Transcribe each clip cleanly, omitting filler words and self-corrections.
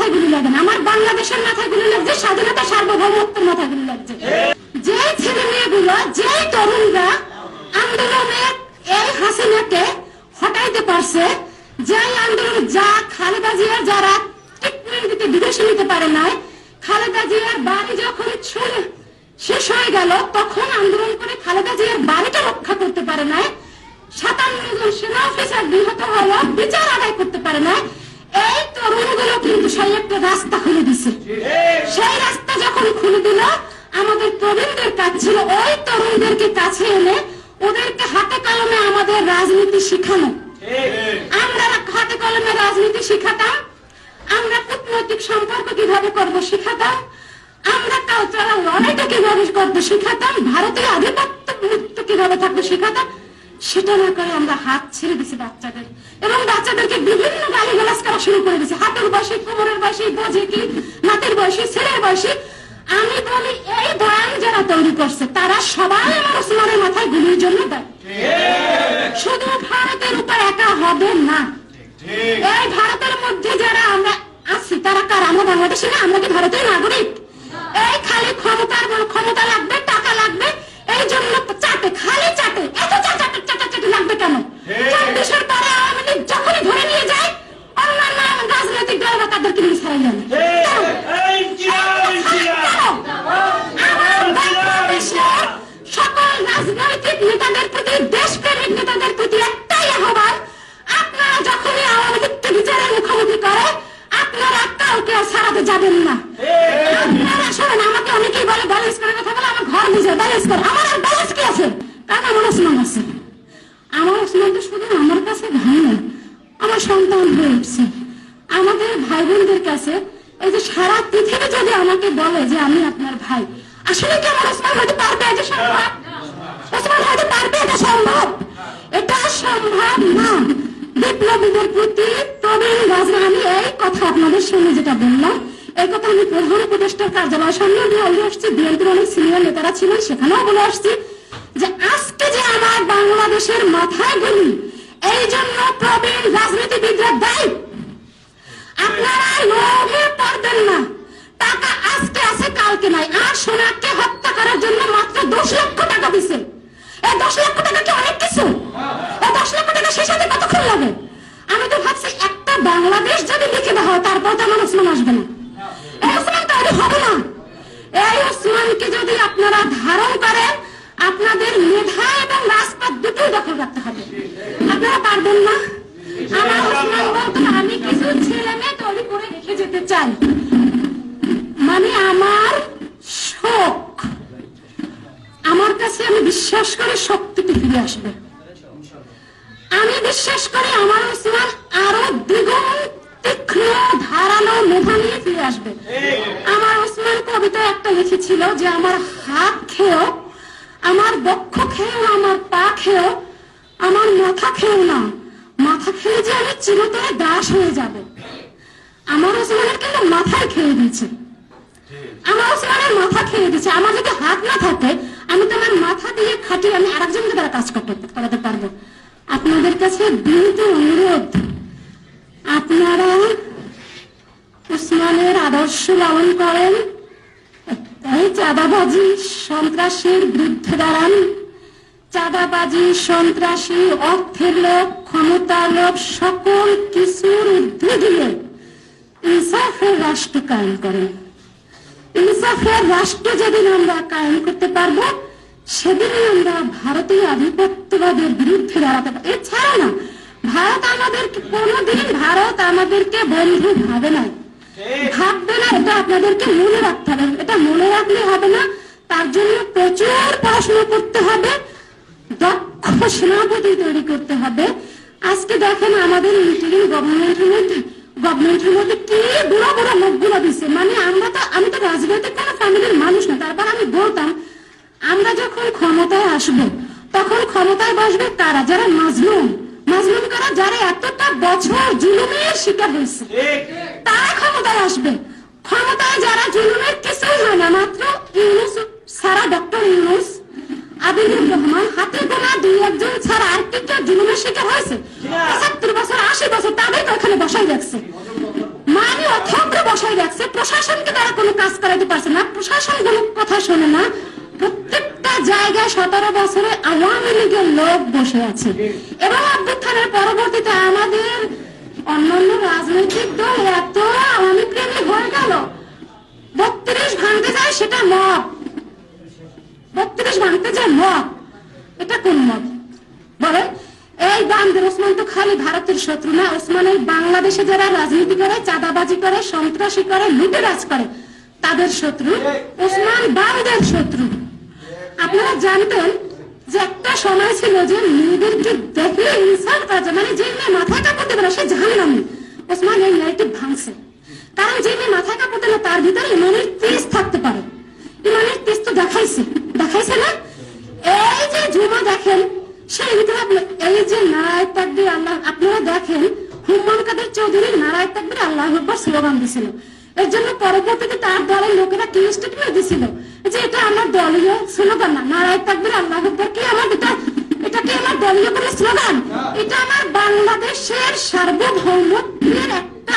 মাথায় গুলি লাগে না, আমার বাংলাদেশের মাথায় গুলি লাগছে, স্বাধীনতা সার্বভৌমত্বের মাথায় গুলি লাগছে। যে ছেলে মেয়েগুলো, যে তরুণরা আন্দোলনে এই হাসিনাকে হটাইতে পারছে, যে আন্দোলন যা খালেদা জিয়ার যারা ট্রিটমেন্ট দিতে বিদেশে নিতে পারে নাই, খালেদা জিয়ার বাড়ি যখন শেষ হয়ে গেল তখন আন্দোলন করে খালেদা জিয়ার বাড়িটা রক্ষা করতে পারে নাই, 57 জন সেনা অফিসার নিহত হওয়া বিচার আদায় করতে পারে না, এই তরুণগুলো কিন্তু সেই একটা রাস্তা খুলে দিছে। সেই রাস্তা যখন খুলে দিল, আমাদের প্রবীণদের কাজ ছিল ওই তরুণদেরকে কাছে এনে ওদেরকে হাতে কলমে আমাদের রাজনীতি শিখানো। আমরা হাতে কলমে রাজনীতি শিখাতাম, আমরা কূটনৈতিক সম্পর্ক কিভাবে করবো শিখাতাম, আমরা কালচারাল লড়াইটা কিভাবে করবো শিখাতাম, ভারতীয় আধিপত্য মুক্ত কিভাবে থাকবো শিখাতাম। সেটা না করে আমরা হাত ছেড়ে দিচ্ছি বাচ্চাদের, এবং বাচ্চাদেরকে বিভিন্ন গালিগালাজ করা শুরু করে দিচ্ছে, হাতের বয়সী, কোমরের বয়সী, বোঝে কি, নাতের বয়সী, ছেলের বয়সী। আমি বলি এই বয়ান যারা তৈরি করছে তারা সবাই আমার ওসমানের মাথায় গুলির জন্য দেয়। শুধু ভারতের উপর একা হবে না, এই ভারতের মধ্যে যারা আমরা আছি তারা কার? আমরা বাংলাদেশি না? আমরা কি ভারতের নাগরিক? এই খালি ক্ষমতা লাগবে, টাকা লাগবে, এই জন্য চাটে, খালি চাটে, এত চাটাচাটি লাগবে কেন? 24-এর পরে আওয়ামী লীগ যখনই ধরে নিয়ে যায় অন্যান্য রাজনৈতিক দলরা তাদেরকে নিয়ে ছাড়াই যাবে। সকল রাজনৈতিক নেতাদের প্রতি, দেশপ্রেমিক নেতাদের প্রতি একটাই আহ্বান, আপনারা যখনই আওয়ামী লীগকে বিচারের মুখোমুখি করে আপনারা কাউকে ছাড়াতে যাবেন না। আপনারা শোনেন, আমাকে অনেকেই বলে ব্যালেন্স করে কথা বলে, আমার ঘর বুঝে ব্যালেন্স করে, আমার আর ব্যালেন্স কি আছে? কারণ আমার ওসমান আছে। আমার ওসমান তো শুধু আমার কাছে ভাই না, আমার সন্তান হয়ে উঠছে। আমাদের ভাই বোনদের কাছে এই যে সারা পৃথিবী যদি আমাকে বলে যে আমি আপনার ভাই, আসলে কি আমার ওসমান হয়তো পারবে? এটা সম্ভব? ওসমান হয়তো পারবে? এটা সম্ভব? এটা সম্ভব না। বিপ্লবীদের প্রতি প্রবীণ রাজা, আমি এই কথা আপনাদের সামনে যেটা বললাম, এই কথা আমি প্রধান উপদেষ্টার কার্যালয়ের সামনে বলে আসছি, বিএনপির অনেক সিনিয়র নেতারা ছিলেন সেখানেও বলে আসছি যে আজকে যে আমার বাংলাদেশের মাথায় গুলি, এই জন্য প্রবীণ রাজনীতিবিদরা দায়ী। আপনারা লোভে পড়বেন না, টাকা আজকে আছে কালকে নাই। আর সোনাকে হত্যা করার জন্য মাত্র 10 লক্ষ টাকা দিছে। এই 10 লক্ষ টাকা কি অনেক কিছু? এই 10 লক্ষ টাকা শেষ হতে কতক্ষণ লাগে? আমি তো ভাবছি একটা বাংলাদেশ যদি লিখে দেওয়া হয় তারপর তো আমার ওসমান আসবে না। এই ওসমান তৈরি হবে না। এই ওসমানকে যদি আপনারা ধারণ করেন, আপনাদের মেধা এবং রাজপথ দুটোই দখল রাখতে হবে। আপনারা পারবেন না। আমার ওসমান বলতো আমি কিছু ছেলে মেয়ে তৈরি করে রেখে যেতে চাই, মানে আমার শোক, আমার কাছে আমি বিশ্বাস করি শক্তিটি ফিরে আসবে। আমি বিশ্বাস করি আমার ওসমান আরো দ্বিগুণ তীক্ষ্ণ ধারালো মেধা নিয়ে ফিরে আসবে। আমার ওসমান কবিতা একটা লিখেছিল যে আমার হাত খেয়েও, আমার বক্ষ খেয়েও, আমার পা খেয়েও, আমার মাথা খেয়েও না, মাথা খেয়ে যে আমি চিরতরে দাস হয়ে যাব। আমার ওসমানের কিন্তু মাথায় খেয়ে দিয়েছে, আমার ওসমানের মাথা খেয়ে দিচ্ছে। আমার যদি হাত না থাকে আমি তোমার মাথা দিয়ে খাটিয়ে আমি আরেকজনকে দ্বারা কাজ করাতে পারবো। আপনাদের কাছে বিনীত অনুরোধ, আপনারা ওসমানের আদর্শ লালন করেন, এই চাঁদাবাজি সন্ত্রাসীর বিরুদ্ধে দাঁড়ান। চাঁদাবাজি, সন্ত্রাসী, অর্থের লোভ, ক্ষমতার লোভ, সকল কিছুর ঊর্ধ্বে গিয়ে ইনসাফের রাষ্ট্র কায়েম করেন। ইনসাফের রাষ্ট্র যেদিন আমরা কায়েম করতে পারবো সেদিনই আমরা ভারতীয় আধিপত্যবাদের বিরুদ্ধে দাঁড়াতে পারবো। এছাড়া না, ভারত আমাদেরকে কোনোদিন আমাদেরকে বন্ধু ভাবে না, ভাববে না। এটা আপনাদেরকে মনে রাখতে হবে। এটা মনে রাখলে হবে না, তার জন্য প্রচুর পড়াশোনা করতে হবে, দক্ষ সেনাপতি তৈরি করতে হবে। আজকে দেখেন আমাদের ইন্টারিম গভর্নমেন্টের মধ্যে কি বুড়ো বুড়ো লোকগুলো দিচ্ছে। মানে আমি তো রাজনৈতিক কোনো ফ্যামিলির মানুষ না, তারপর আমি বলতাম আমরা যখন ক্ষমতায় আসবো তখন ক্ষমতায় বসবে তারা যারা মাজলুম কারা, যারা এতটা বছর জুলুমের শিকার হয়েছে, তারা ক্ষমতায় আসবে। ক্ষমতায় যারা জুলুমের কিছুই হয় না, মাত্র ইউনূস ছাড়া, ডক্টর ইউনূস, আবিদুর রহমান, হাতে গোনা 2-1 ছাড়া আর কি কেউ জুলুমের শিকার হয়েছে? 75 বছর 80 বছর তাদেরকে ওখানে বসাই রাখছে, মানে অথগ্র বসাই রাখছে, প্রশাসনকে তারা কোনো কাজ করাতে পারছে না, প্রশাসন কোনো কথা শোনে না। প্রত্যেকটা জায়গায় 17 বছরে আওয়ামী লীগের লোক বসে আছে। এবং অভ্যুত্থানের পরবর্তীতে আমাদের অন্যান্য রাজনৈতিক দল এত আওয়ামী প্রেমী হয়ে গেল, 32 ভাঙতে যায় সেটা মত, 32 ভাঙতে যায় মত। এটা কোন মত বলেন? এই বান্দের ওসমান তো খালি ভারতের শত্রু না, ওসমান এই বাংলাদেশে যারা রাজনীতি করে, চাঁদাবাজি করে, সন্ত্রাসী করে, লুটেরাজ করে, তাদের শত্রু। ওসমান বান্দের শত্রু। আপনারা জানতেন যে একটা সময় ছিল যে মেয়েদেরকে দেখলে ইনসাল্ট করা যায়, মানে যে মেয়ে মাথায় কাপড় দেবে না সে জাহান্নামী। ওসমান এই ন্যারেটিভ ভাঙছে, কারণ যে মেয়ে মাথায় কাপড় দেবে তার ভিতরে ইমানের তেজ থাকতে পারে। ইমানের তেজ তো দেখাইছে, দেখাইছে না? এই যে ঝুমা দেখেন, সেই ভিতরে এই যে নারায় তাকবীর আল্লাহ, আপনারা দেখেন হুম্মান কাদের চৌধুরী নারায় তাকবীর আল্লাহ আকবার স্লোগান দিছিল। এর জন্য পরবর্তীতে তার দলের লোকেরা কি স্টেটমেন্ট দিছিল যে এটা আমার দলীয় স্লোগান না, নারায় তাকবীর আল্লাহ আকবার কি আমার এটা কি আমার দলীয় কোনো স্লোগান? এটা আমার বাংলাদেশের সার্বভৌমত্বের একটা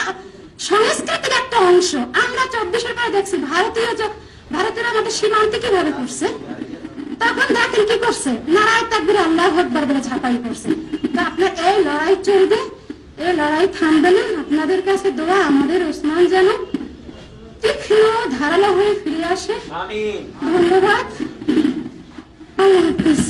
সংস্কৃতির একটা অংশ। আমরা 24-এর পরে দেখছি ভারতীয়রা আমাদের সীমান্তে কিভাবে করছে, তখন দেখেন কি করছে, নারায় তাকবীর আল্লাহ আকবার বলে ছাপাই করছে। তো আপনার এই লড়াই চলবে, এই লড়াই থামবে না। আপনাদের কাছে দোয়া আমাদের ওসমান যেন তীক্ষ্ণ ধারালো হয়ে ফিরে আসে। ধন্যবাদ, আল্লাহ হাফেজ।